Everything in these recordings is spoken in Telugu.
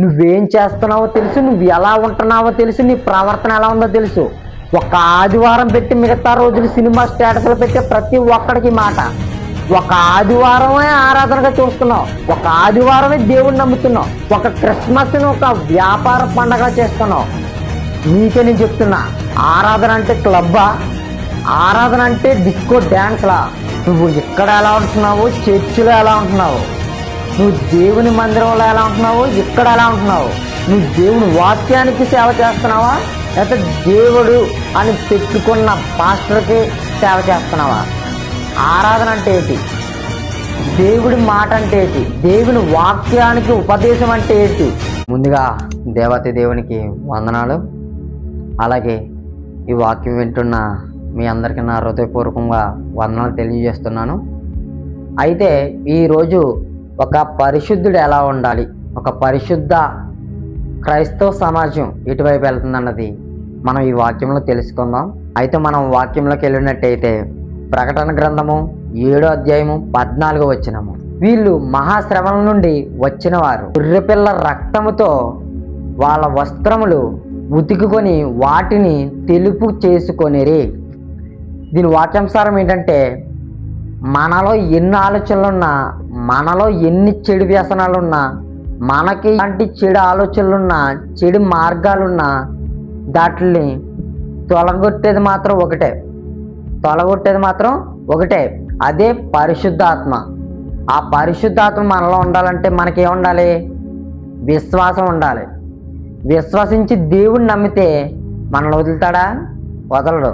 నువ్వేం చేస్తున్నావో తెలుసు, నువ్వు ఎలా ఉంటున్నావో తెలుసు, నీ ప్రవర్తన ఎలా ఉందో తెలుసు. ఒక ఆదివారం పెట్టి మిగతా రోజులు సినిమా స్టేటస్లు పెట్టే ప్రతి ఒక్కడికి మాట, ఒక ఆదివారమే ఆరాధనగా చూస్తున్నావు, ఒక ఆదివారమే దేవుడిని నమ్ముతున్నావు, ఒక క్రిస్మస్ని ఒక వ్యాపార పండగ చేస్తున్నావు. నీకే నేను చెప్తున్నా, ఆరాధన అంటే క్లబ్బా? ఆరాధన అంటే డిస్కో డ్యాన్స్లా? నువ్వు ఇక్కడ ఎలా ఉంటున్నావు, చర్చిలో ఎలా ఉంటున్నావు, నువ్వు దేవుని మందిరంలో ఎలా ఉంటున్నావు, ఇక్కడ ఎలా ఉంటున్నావు, నువ్వు దేవుని వాక్యానికి సేవ చేస్తున్నావా, లేకపోతే దేవుడు అని పెట్టుకున్న పాస్టర్కి సేవ చేస్తున్నావా? ఆరాధన అంటే ఏంటి? దేవుడి మాట అంటే ఏంటి? దేవుని వాక్యానికి ఉపదేశం అంటే ఏంటి? ముందుగా దేవతి దేవునికి వందనాలు. అలాగే ఈ వాక్యం వింటున్న మీ అందరికీ నా హృదయపూర్వకంగా వందనాలు తెలియజేస్తున్నాను. అయితే ఈరోజు ఒక పరిశుద్ధుడు ఎలా ఉండాలి, ఒక పరిశుద్ధ క్రైస్తవ సమాజం ఎటువైపు వెళ్తుందన్నది మనం ఈ వాక్యంలో తెలుసుకుందాం. అయితే మనం వాక్యంలోకి వెళ్ళినట్టయితే ప్రకటన గ్రంథము 7వ అధ్యాయము 14వ వచనము, వీళ్ళు మహాశ్రమల నుండి వచ్చిన వారు గొర్రెపిల్ల రక్తముతో వాళ్ళ వస్త్రములు ఉతికుకొని వాటిని తెలుపు చేసుకొనిరి. దీని వాక్యాంశారం ఏంటంటే, మనలో ఎన్ని ఆలోచనలున్నా, మనలో ఎన్ని చెడు వ్యసనాలున్నా, మనకి ఇలాంటి చెడు ఆలోచనలున్నా, చెడు మార్గాలున్నా, దాటిని తొలగొట్టేది మాత్రం ఒకటే, అదే పరిశుద్ధాత్మ. ఆ పరిశుద్ధాత్మ మనలో ఉండాలంటే మనకేం ఉండాలి? విశ్వాసం ఉండాలి. విశ్వసించి దేవుడిని నమ్మితే మనల్ని వదులుతాడా? వదలడు.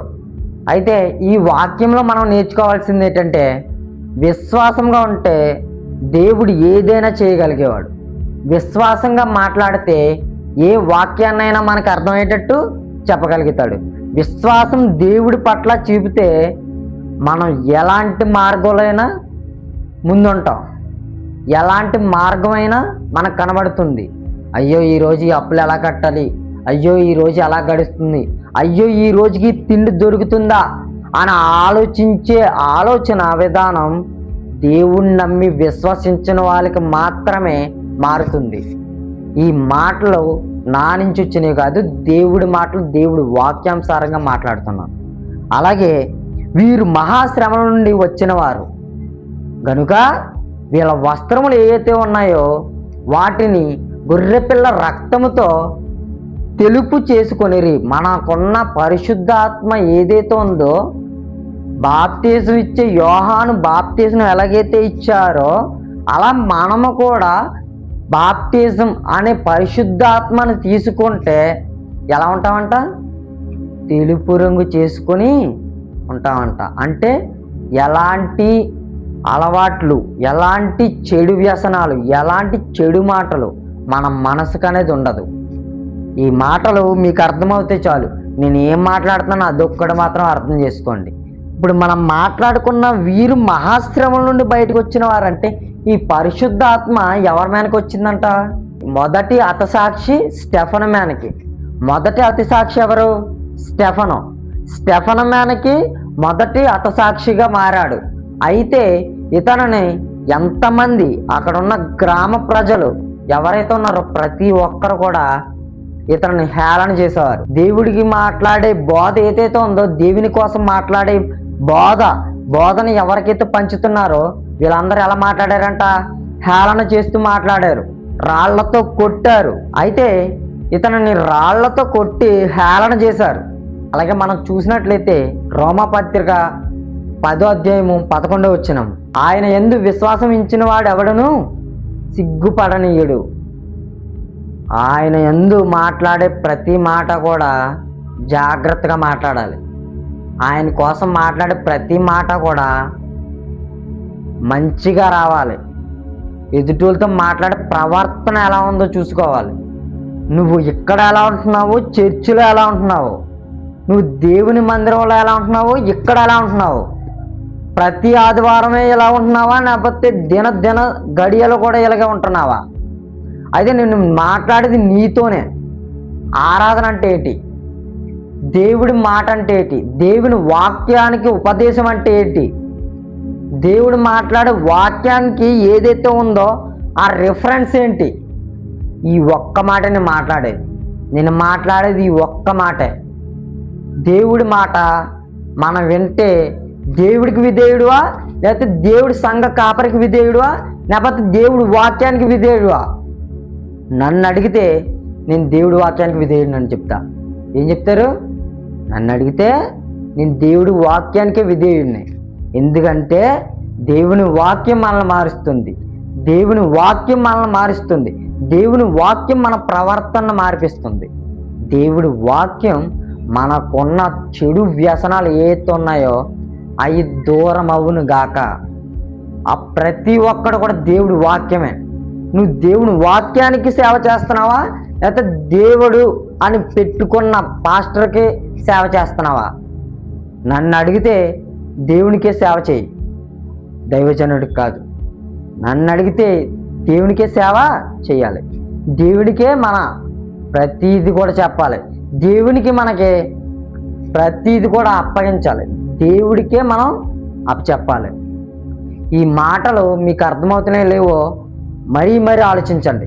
అయితే ఈ వాక్యంలో మనం నేర్చుకోవాల్సింది ఏంటంటే, విశ్వాసంగా ఉంటే దేవుడు ఏదైనా చేయగలిగేవాడు. విశ్వాసంగా మాట్లాడితే ఏ వాక్యాన్నైనా మనకు అర్థమయ్యేటట్టు చెప్పగలుగుతాడు. విశ్వాసం దేవుడి పట్ల చూపితే మనం ఎలాంటి మార్గంలోనైనా ముందుంటాం, ఎలాంటి మార్గమైనా మనకు కనబడుతుంది. అయ్యో ఈరోజు ఈ అప్పులు ఎలా కట్టాలి, అయ్యో ఈరోజు ఎలా గడుస్తుంది, అయ్యో ఈ రోజుకి తిండి దొరుకుతుందా అని ఆలోచించే ఆలోచన విధానం దేవుణ్ణి నమ్మి విశ్వసించిన వాళ్ళకి మాత్రమే మారుతుంది. ఈ మాటలు నా నుంచి వచ్చినవి కాదు, దేవుడి మాటలు, దేవుడి వాక్యానుసారంగా మాట్లాడుతున్నాను. అలాగే వీరు మహాశ్రమల నుండి వచ్చిన వారు గనుక వీళ్ళ వస్త్రములు ఏవైతే ఉన్నాయో వాటిని గొర్రెపిల్ల రక్తముతో తెలుపు చేసుకొనిరి. మనకున్న పరిశుద్ధాత్మ ఏదైతే ఉందో, బాప్తీసం ఇచ్చే యోహాను బాప్తీసం ఎలాగైతే ఇచ్చారో అలా మనము కూడా బాప్తిజం అనే పరిశుద్ధాత్మను తీసుకుంటే ఎలా ఉంటామంట? తెలుపు రంగు చేసుకొని ఉంటామంట. అంటే ఎలాంటి అలవాట్లు, ఎలాంటి చెడు వ్యసనాలు, ఎలాంటి చెడు మాటలు మన మనసుకు అనేది ఉండదు. ఈ మాటలు మీకు అర్థమవుతే చాలు. నేను ఏం మాట్లాడుతున్నానో అదొక్కటి మాత్రం అర్థం చేసుకోండి. ఇప్పుడు మనం మాట్లాడుకున్న వీరు మహాశ్రమం నుండి బయటకు వచ్చిన వారంటే ఈ పరిశుద్ధాత్మ ఎవరి మీదకి వచ్చిందంట? మొదటి హతసాక్షి స్టెఫను మీదకి. మొదటి హతసాక్షి ఎవరు? స్టెఫను మీదకి మొదటి హతసాక్షిగా మారాడు. అయితే ఇతనిని ఎంతమంది అక్కడ ఉన్న గ్రామ ప్రజలు ఎవరైతే ఉన్నారో ప్రతి ఒక్కరు కూడా ఇతనిని హేళన చేసేవారు. దేవుడికి మాట్లాడే బోధ ఏదైతే ఉందో, దేవుని కోసం మాట్లాడే బోధని ఎవరికైతే పంచుతున్నారో వీళ్ళందరూ ఎలా మాట్లాడారంట? హేళన చేస్తూ మాట్లాడారు, రాళ్లతో కొట్టారు. అయితే ఇతనిని రాళ్లతో కొట్టి హేళన చేశారు. అలాగే మనం చూసినట్లయితే రోమాపత్రిక 10వ అధ్యాయము 11వ వచనం, ఆయన యందు విశ్వాసం ఉంచిన వాడు ఎవడను సిగ్గుపడనీయుడు. ఆయన యందు మాట్లాడే ప్రతి మాట కూడా జాగ్రత్తగా మాట్లాడాలి. ఆయన కోసం మాట్లాడే ప్రతి మాట కూడా మంచిగా రావాలి. ఎదుటితో మాట్లాడే ప్రవర్తన ఎలా ఉందో చూసుకోవాలి. నువ్వు ఇక్కడ ఎలా ఉంటున్నావు, చర్చిలో ఎలా ఉంటున్నావు, నువ్వు దేవుని మందిరంలో ఎలా ఉంటున్నావు, ఇక్కడ ఎలా ఉంటున్నావు, ప్రతి ఆదివారమే ఎలా ఉంటున్నావా, లేకపోతే దిన గడియలు కూడా ఇలాగే ఉంటున్నావా? అయితే నేను మాట్లాడేది నీతోనే. ఆరాధన అంటే ఏంటి, దేవుడి మాట అంటే ఏంటి, దేవుని వాక్యానికి ఉపదేశం అంటే ఏంటి, దేవుడు మాట్లాడే వాక్యానికి ఏదైతే ఉందో ఆ రిఫరెన్స్ ఏంటి, ఈ ఒక్క మాటని మాట్లాడేది. నేను మాట్లాడేది ఈ ఒక్క మాటే. దేవుడి మాట మనం వింటే దేవుడికి విధేయుడువా, లేకపోతే దేవుడి సంఘ కాపరికి విధేయుడువా, లేకపోతే దేవుడి వాక్యానికి విధేయుడువా? నన్ను అడిగితే నేను దేవుడి వాక్యానికి విధేయుడు అని చెప్తా. ఏం చెప్తారు? నన్ను అడిగితే నేను దేవుడి వాక్యానికే విధేయుడిని. ఎందుకంటే దేవుని వాక్యం మనల్ని మారుస్తుంది. దేవుని వాక్యం మనల్ని మారుస్తుంది. దేవుని వాక్యం మన ప్రవర్తనను మార్పిస్తుంది. దేవుడి వాక్యం మనకున్న చెడు వ్యసనాలు ఏవైతే ఉన్నాయో అవి దూరం అవును గాక. ఆ ప్రతి ఒక్కడు కూడా దేవుడి వాక్యమే. నువ్వు దేవుని వాక్యానికి సేవ చేస్తున్నావా, లేకపోతే దేవుడు అని పెట్టుకున్న పాస్టర్కి సేవ చేస్తున్నావా? నన్ను అడిగితే దేవునికే సేవ చేయి, దైవజనుడికి కాదు. నన్ను అడిగితే దేవునికే సేవ చేయాలి. దేవుడికే మన ప్రతీది కూడా చెప్పాలి. దేవునికి మనకి ప్రతీది కూడా అప్పగించాలి. దేవుడికే మనం అప్పచెప్పాలి. ఈ మాటలు మీకు అర్థమవుతున్నాయో లేవో మరీ ఆలోచించండి.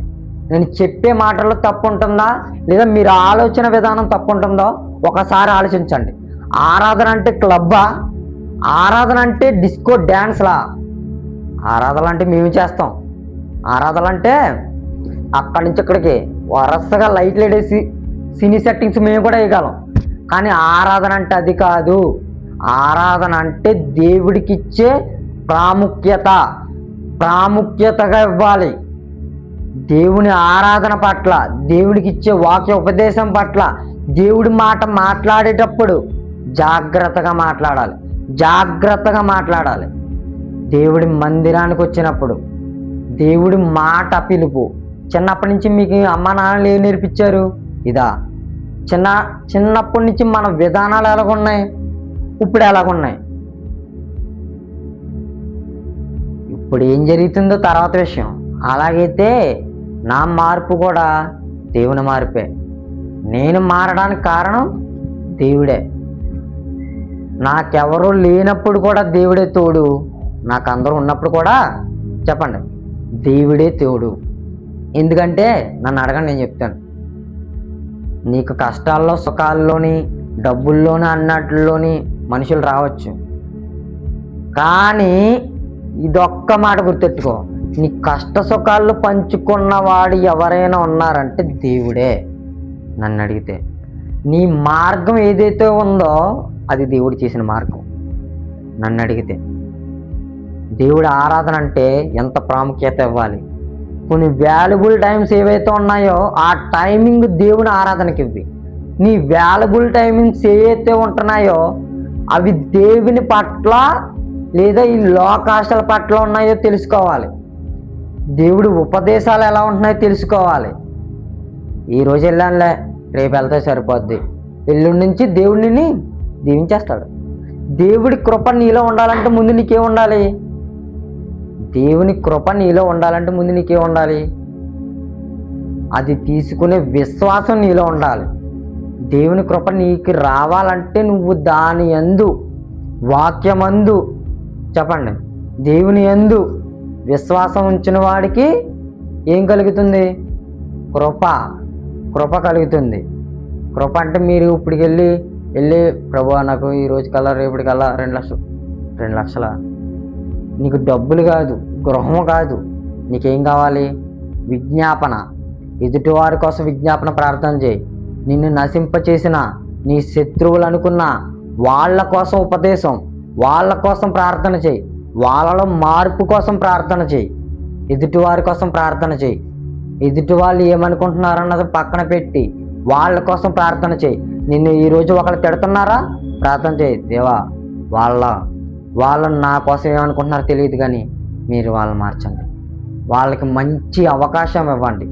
నేను చెప్పే మాటల్లో తప్పు ఉంటుందా, లేదా మీరు ఆలోచన విధానం తప్పు ఉంటుందో ఒకసారి ఆలోచించండి. ఆరాధన అంటే క్లబ్బా? ఆరాధన అంటే డిస్కో డ్యాన్స్లా? ఆరాధన అంటే మేము చేస్తాం. ఆరాధన అంటే అక్కడి నుంచి ఇక్కడికి వరుసగా లైట్లు వేసి సినీ సెట్టింగ్స్ మేము కూడా వేయగలం. కానీ ఆరాధన అంటే అది కాదు. ఆరాధన అంటే దేవుడికి ఇచ్చే ప్రాముఖ్యతగా ఇవ్వాలి. దేవుని ఆరాధన పట్ల, దేవుడికి ఇచ్చే వాక్య ఉపదేశం పట్ల, దేవుడి మాట మాట్లాడేటప్పుడు జాగ్రత్తగా మాట్లాడాలి. దేవుడి మందిరానికి వచ్చినప్పుడు దేవుడి మాట పిలుపు. చిన్నప్పటి నుంచి మీకు అమ్మ నాన్నలు ఏం నేర్పించారు? ఇదా. చిన్నప్పటి నుంచి మన విధానాలు ఎలాగున్నాయి, ఇప్పుడు ఎలాగున్నాయి? ఇప్పుడు ఏం జరుగుతుందో తర్వాత విషయం. అలాగైతే నా మార్పు కూడా దేవుని మార్పే. నేను మారడానికి కారణం దేవుడే. నాకెవరూ లేనప్పుడు కూడా దేవుడే తోడు, నాకు అందరూ ఉన్నప్పుడు కూడా చెప్పండి దేవుడే తోడు. ఎందుకంటే నన్ను అడగండి, నేను చెప్తాను. నీకు కష్టాల్లో, సుఖాల్లోని, డబ్బుల్లోని, అన్నట్లోని మనుషులు రావచ్చు. కానీ ఇదొక్క మాట గుర్తెట్టుకో, నీ కష్ట సుఖాల్లో పంచుకున్నవాడు ఎవరైనా ఉన్నారంటే దేవుడే. నన్ను అడిగితే నీ మార్గం ఏదైతే ఉందో అది దేవుడు చేసిన మార్గం. నన్ను అడిగితే దేవుడి ఆరాధన అంటే ఎంత ప్రాముఖ్యత ఇవ్వాలి. కొన్ని వాల్యుబుల్ టైమ్స్ ఏవైతే ఉన్నాయో ఆ టైమింగ్ దేవుని ఆరాధనకి ఇవ్వి. నీ వాల్యుబుల్ టైమింగ్స్ ఏవైతే ఉంటున్నాయో అవి దేవుని పట్ల లేదా ఈ లోకాశల పట్ల ఉన్నాయో తెలుసుకోవాలి. దేవుడి ఉపదేశాలు ఎలా ఉంటున్నాయో తెలుసుకోవాలి. ఈరోజు వెళ్ళానులే, రేపు వెళ్తే సరిపోద్ది, ఎల్లుండి నుంచి దేవుడిని దీవించేస్తాడు. దేవుడి కృప నీలో ఉండాలంటే ముందు నీకే ఉండాలి? దేవుని కృప నీలో ఉండాలంటే ముందు నీకే ఉండాలి? అది తీసుకునే విశ్వాసం నీలో ఉండాలి. దేవుని కృప నీకు రావాలంటే నువ్వు దాని యందు, వాక్యమందు, చెప్పండి, దేవుని యందు విశ్వాసం ఉంచిన వాడికి ఏం కలుగుతుంది? కృప కలుగుతుంది. కృప అంటే మీరు ఇప్పటికి వెళ్ళి ప్రభువా నాకు ఈరోజు కల్లా రేపటి కల్లా 2 లక్షల నీకు డబ్బులు కాదు, గృహము కాదు, నీకేం కావాలి? విజ్ఞాపన. ఎదుటివారి కోసం విజ్ఞాపన ప్రార్థన చేయి. నిన్ను నశింపచేసిన నీ శత్రువులు అనుకున్న వాళ్ళ కోసం ఉపదేశం, వాళ్ళ కోసం ప్రార్థన చేయి. వాళ్ళలో మార్పు కోసం ప్రార్థన చేయి. ఎదుటివారి కోసం ప్రార్థన చేయి. ఎదుటి వాళ్ళు ఏమనుకుంటున్నారు అన్నది పక్కన పెట్టి వాళ్ళ కోసం ప్రార్థన చేయి. నిన్ను ఈరోజు ఒకళ్ళు తిడుతున్నారా? ప్రార్థన చేయి, దేవా వాళ్ళు నా కోసం ఏమనుకుంటున్నారో తెలియదు కానీ మీరు వాళ్ళని మార్చండి. వాళ్ళకి మంచి అవకాశం ఇవ్వండి,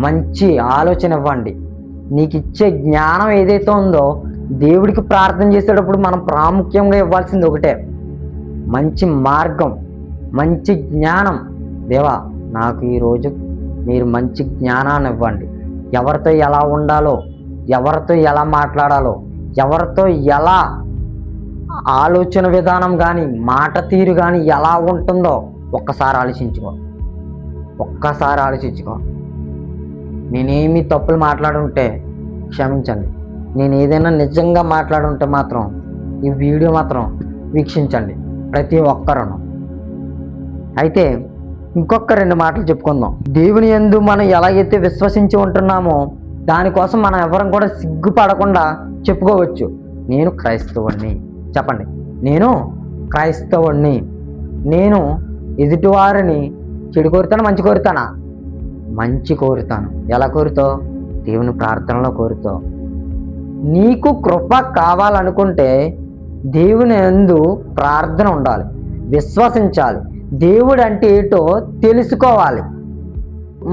మంచి ఆలోచన ఇవ్వండి. నీకు ఇచ్చే జ్ఞానం ఏదైతే ఉందో దేవుడికి ప్రార్థన చేసేటప్పుడు మనం ప్రాముఖ్యంగా ఇవ్వాల్సింది ఒకటే, మంచి మార్గం, మంచి జ్ఞానం. దేవా నాకు ఈరోజు మీరు మంచి జ్ఞానాన్ని ఇవ్వండి. ఎవరితో ఎలా ఉండాలో, ఎవరితో ఎలా మాట్లాడాలో, ఎవరితో ఎలా ఆలోచన విధానం కానీ మాట తీరు కానీ ఎలా ఉంటుందో ఒక్కసారి ఆలోచించుకో. నేనేమి తప్పులు మాట్లాడుంటే క్షమించండి. నేను ఏదైనా నిజంగా మాట్లాడుంటే మాత్రం ఈ వీడియో మాత్రం వీక్షించండి ప్రతి ఒక్కరును. అయితే ఇంకొక 2 మాటలు చెప్పుకుందాం. దేవుని యందు మనం ఎలాగైతే విశ్వసించి ఉంటున్నామో దానికోసం మనం ఎవరం కూడా సిగ్గుపడకుండా చెప్పుకోవచ్చు, నేను క్రైస్తవుణ్ణి. చెప్పండి, నేను క్రైస్తవుణ్ణి. నేను ఎదుటివారిని చెడు కోరుతానా మంచి కోరుతానా? మంచి కోరుతాను. ఎలా కోరుతావు? దేవుని ప్రార్థనలో కోరుతావు. నీకు కృప కావాలనుకుంటే దేవుని యందు ప్రార్థన ఉండాలి, విశ్వసించాలి, దేవుడు అంటే ఏంటో తెలుసుకోవాలి.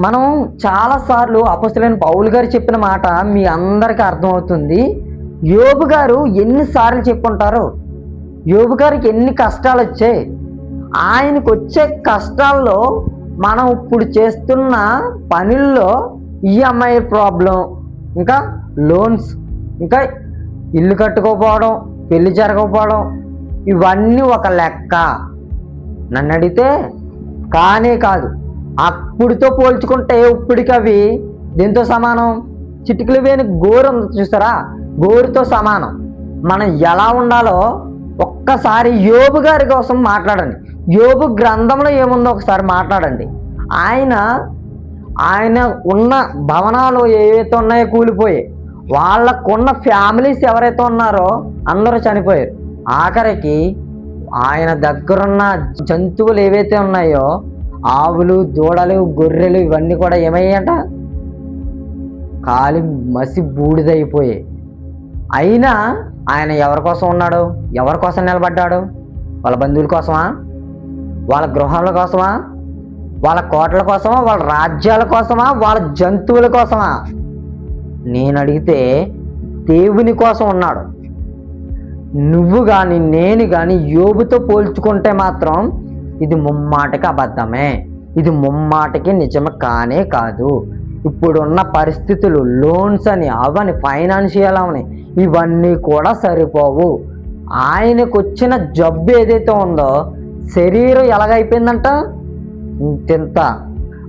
మనం చాలాసార్లు అపొస్తలుడైన పౌలు గారు చెప్పిన మాట మీ అందరికీ అర్థమవుతుంది. యోబు గారు ఎన్నిసార్లు చెప్పుంటారు? యోబు గారికి ఎన్ని కష్టాలు వచ్చాయి? ఆయనకు వచ్చే కష్టాల్లో మనం ఇప్పుడు చేస్తున్న పనుల్లో ఈఎంఐ ప్రాబ్లం, ఇంకా లోన్స్, ఇంకా ఇల్లు కట్టుకోకపోవడం, పెళ్లి జరగకపోవడం, ఇవన్నీ ఒక లెక్క. నన్ను అడిగితే కానే కాదు. అప్పుడుతో పోల్చుకుంటే ఇప్పటికి అవి దేంతో సమానం? చిటికలు వేని గోరు చూస్తారా, గోరుతో సమానం. మనం ఎలా ఉండాలో ఒక్కసారి యోబు గారి కోసం మాట్లాడండి. యోబు గ్రంథంలో ఏముందో ఒకసారి మాట్లాడండి. ఆయన ఉన్న భవనాలు ఏవైతే ఉన్నాయో కూలిపోయి, వాళ్ళకున్న ఫ్యామిలీస్ ఎవరైతే ఉన్నారో అందరూ చనిపోయారు. ఆఖరికి ఆయన దగ్గరున్న జంతువులు ఏవైతే ఉన్నాయో ఆవులు, దూడలు, గొర్రెలు ఇవన్నీ కూడా ఏమయ్యాయంట? కాలి మసి బూడిదైపోయాయి. అయినా ఆయన ఎవరి కోసం ఉన్నాడు? ఎవరి కోసం నిలబడ్డాడు? వాళ్ళ బంధువుల కోసమా? వాళ్ళ గృహాల కోసమా? వాళ్ళ కోటల కోసమా? వాళ్ళ రాజ్యాల కోసమా? వాళ్ళ జంతువుల కోసమా? నేను అడిగితే దేవుని కోసం ఉన్నాడు. నువ్వు కానీ నేను కానీ యోబుతో పోల్చుకుంటే మాత్రం ఇది ముమ్మాటికి అబద్ధమే, ఇది ముమ్మాటికి నిజమే కానే కాదు. ఇప్పుడున్న పరిస్థితులు, లోన్స్ అని అవని, ఫైనాన్షియల్ అవని, ఇవన్నీ కూడా సరిపోవు. ఆయనకు వచ్చిన జబ్బు ఏదైతే ఉందో శరీరం ఎలాగైపోయిందంట? ఇంత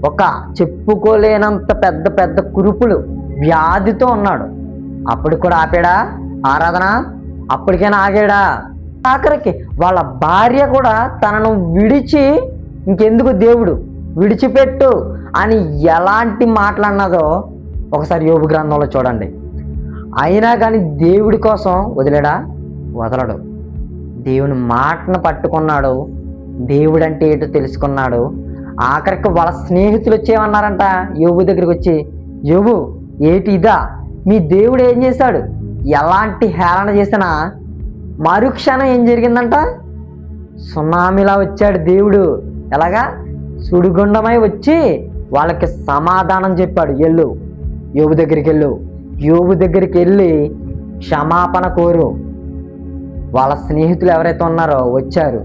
ఒక చెప్పుకోలేనంత పెద్ద పెద్ద కురుపులు వ్యాధితో ఉన్నాడు. అప్పుడు కూడా ఆపాడా ఆరాధన? అప్పటికైనా ఆగాడా? ఆఖరికి వాళ్ళ భార్య కూడా తనను విడిచి, ఇంకెందుకు దేవుడు విడిచిపెట్టు అని ఎలాంటి మాట్లాడినదో ఒకసారి యోబు గ్రంథంలో చూడండి. అయినా కానీ దేవుడి కోసం వదిలేడా? వదలడు. దేవుని మాటను పట్టుకున్నాడు, దేవుడు అంటే ఏంటో తెలుసుకున్నాడు. ఆఖరికి వాళ్ళ స్నేహితులు వచ్చేమన్నారంట యోబు దగ్గరికి వచ్చి, యోబు ఏటి ఇదా? మీ దేవుడు ఏం చేశాడు? ఎలాంటి హేళన చేసినా మరుక్షణం ఏం జరిగిందంట? సునామీలా వచ్చాడు దేవుడు. ఎలాగా? సుడిగుండమై వచ్చి వాళ్ళకి సమాధానం చెప్పాడు. వెళ్ళు, యోబు దగ్గరికి వెళ్ళు, యోబు దగ్గరికి వెళ్ళి క్షమాపణ కోరు. వాళ్ళ స్నేహితులు ఎవరైతే ఉన్నారో వచ్చారు.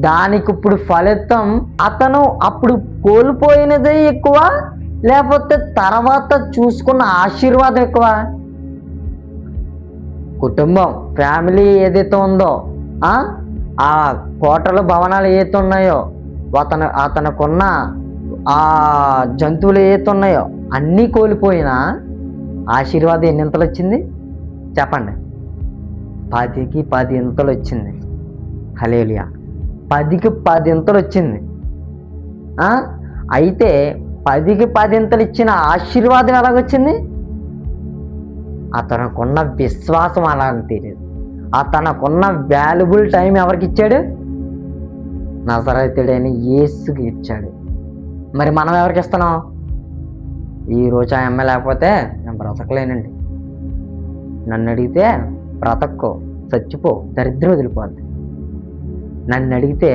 దానికి ఇప్పుడు ఫలితం అతను అప్పుడు కోల్పోయినదే ఎక్కువ, లేకపోతే తర్వాత చూసుకున్న ఆశీర్వాదం ఎక్కువ? కుటుంబం, ఫ్యామిలీ ఏదైతే ఉందో, ఆ కోటలు, భవనాలు ఏదైతే ఉన్నాయో, అతనుకున్న ఆ జంతువులు ఏదైతే ఉన్నాయో అన్నీ కోల్పోయినా ఆశీర్వాదం ఎన్నింతలు వచ్చింది చెప్పండి? 10కి 10 ఇంతలు వచ్చింది. హల్లెలూయా. 10కి 10 ఇంతలు వచ్చింది. అయితే 10కి 10 ఇంతలు ఇచ్చిన ఆశీర్వాదం ఎలాగొచ్చింది? అతనుకున్న విశ్వాసం అలా తెలియదు. అతనుకున్న వాల్యుబుల్ టైం ఎవరికి ఇచ్చాడు? నజరేయుడైన యేసుకి ఇచ్చాడు. మరి మనం ఎవరికి ఇస్తున్నాం? ఈరోజు ఆ అమ్మాయి లేకపోతే నేను బ్రతకలేనండి. నన్ను అడిగితే బ్రతక్కో, చచ్చిపో, దరిద్రం వదిలిపోద్ది. నన్ను అడిగితే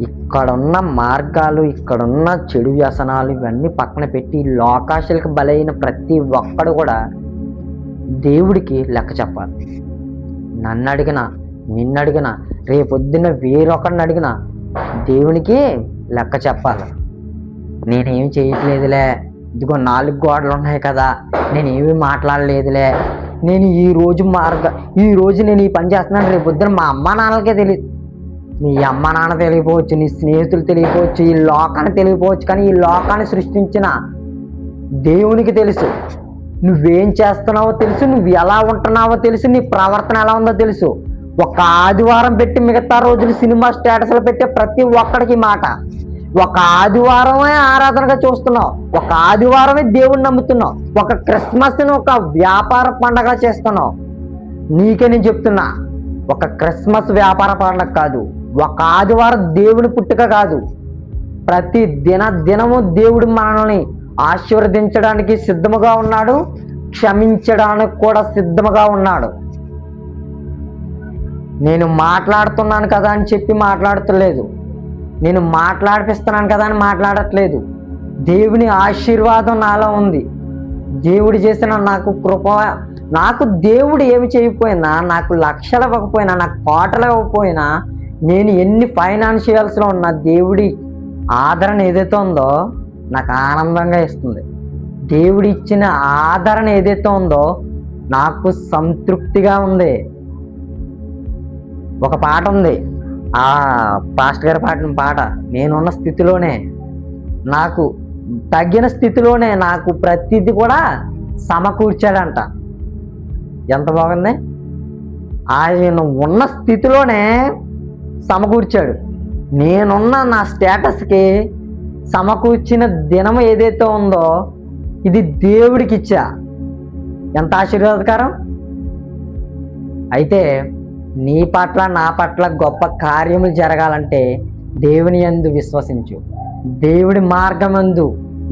ఇక్కడున్న మార్గాలు, ఇక్కడున్న చెడు వ్యసనాలు ఇవన్నీ పక్కన పెట్టి లోకాశలకు బలైన ప్రతి ఒక్కడు కూడా దేవుడికి లెక్క చెప్పాలి. నన్ను అడిగినా, నిన్ను అడిగినా, రేపొద్దున వేరొకరిని అడిగినా దేవునికి లెక్క చెప్పాలి. నేనేమి చేయట్లేదులే, ఇదిగో 4 గోడలు ఉన్నాయి కదా, నేనేమి మాట్లాడలేదులే, నేను ఈరోజు నేను ఈ పని చేస్తున్నాను, రేపొద్దున మా అమ్మ నాన్నలకే తెలియదు. మీ అమ్మ నాన్న తెలియకపోవచ్చు, నీ స్నేహితులు తెలియకపోవచ్చు, ఈ లోకాన్ని తెలియకపోవచ్చు, కానీ ఈ లోకాన్ని సృష్టించిన దేవునికి తెలుసు. నువ్వేం చేస్తున్నావో తెలుసు, నువ్వు ఎలా ఉంటున్నావో తెలుసు, నీ ప్రవర్తన ఎలా ఉందో తెలుసు. ఒక ఆదివారం పెట్టి మిగతా రోజులు సినిమా స్టేటస్లు పెట్టే ప్రతి ఒక్కడికి మాట. ఒక ఆదివారమే ఆరాధనగా చూస్తున్నావు, ఒక ఆదివారమే దేవుణ్ణి నమ్ముతున్నావు, ఒక క్రిస్మస్ని ఒక వ్యాపార పండగ చేస్తున్నావు. నీకే నేను చెప్తున్నా, ఒక క్రిస్మస్ వ్యాపార పండగ కాదు, ఒక ఆదివారం దేవుని పుట్టుక కాదు. ప్రతి దినము దేవుడు మనల్ని ఆశీర్వదించడానికి సిద్ధముగా ఉన్నాడు, క్షమించడానికి కూడా సిద్ధముగా ఉన్నాడు. నేను మాట్లాడుతున్నాను కదా అని చెప్పి మాట్లాడట్లేదు, నేను మాట్లాడిపిస్తున్నాను కదా అని మాట్లాడట్లేదు. దేవుని ఆశీర్వాదం నాలో ఉంది. దేవుడు చేసిన నాకు కృప, నాకు దేవుడు ఏమి చేయకపోయినా, నాకు లక్షలు ఇవ్వకపోయినా, నాకు కోటలు ఇవ్వకపోయినా, నేను ఎన్ని ఫైనాన్షియల్స్లో ఉన్నా దేవుడి ఆదరణ ఏదైతే ఉందో నాకు ఆనందంగా ఇస్తుంది. దేవుడు ఇచ్చిన ఆదరణ ఏదైతే ఉందో నాకు సంతృప్తిగా ఉంది. ఒక పాట ఉంది, ఆ పాస్టర్ గారి పాడిన పాట, నేనున్న స్థితిలోనే, నాకు తగ్గిన స్థితిలోనే నాకు ప్రతిదీ కూడా సమకూర్చాడంట. ఎంత బాగుంది! ఆయన ఉన్న స్థితిలోనే సమకూర్చాడు. నేనున్న నా స్టేటస్కి సమకూర్చిన దినం ఏదైతే ఉందో ఇది దేవుడికి ఇచ్చా. ఎంత ఆశీర్వాదకరం! అయితే నీ పట్ల నా పట్ల గొప్ప కార్యములు జరగాలంటే దేవుని యందు విశ్వసించు. దేవుడి మార్గమందు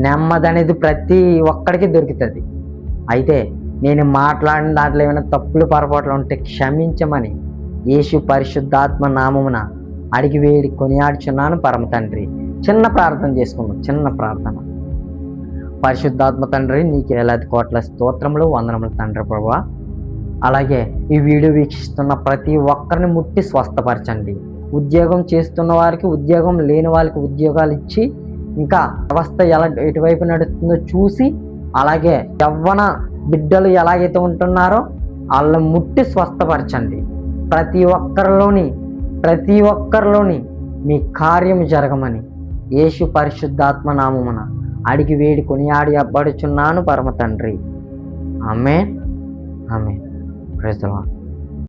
నెమ్మది అనేది ప్రతి ఒక్కడికి దొరుకుతుంది. అయితే నేను మాట్లాడిన దాంట్లో ఏమైనా తప్పులు పొరపాట్లు ఉంటే క్షమించమని యేసు పరిశుద్ధాత్మ నామమున అడిగి వేడి కొనియాడుచున్నాను పరమ తండ్రి. చిన్న ప్రార్థన చేసుకుందాం, చిన్న ప్రార్థన. పరిశుద్ధాత్మ తండ్రి, నీకు వేలాది కోట్ల స్తోత్రములు, వందనములు తండ్రి ప్రభువా. అలాగే ఈ వీడియో వీక్షిస్తున్న ప్రతి ఒక్కరిని ముట్టి స్వస్థపరచండి. ఉద్యోగం చేస్తున్న వారికి, ఉద్యోగం లేని వాళ్ళకి ఉద్యోగాలు ఇచ్చి, ఇంకా వ్యవస్థ ఎటువైపు నడుస్తుందో చూసి, అలాగే యవ్వన బిడ్డలు ఎలాగైతే ఉంటున్నారో వాళ్ళని ముట్టి స్వస్థపరచండి. ప్రతి ఒక్కరిలోని మీ కార్యం జరగమని యేసు పరిశుద్ధాత్మ నామమున అడిగి వేడి కొనియాడి అబ్బడుచున్నాను పరమ తండ్రి. Amen, amen. Praise the lord.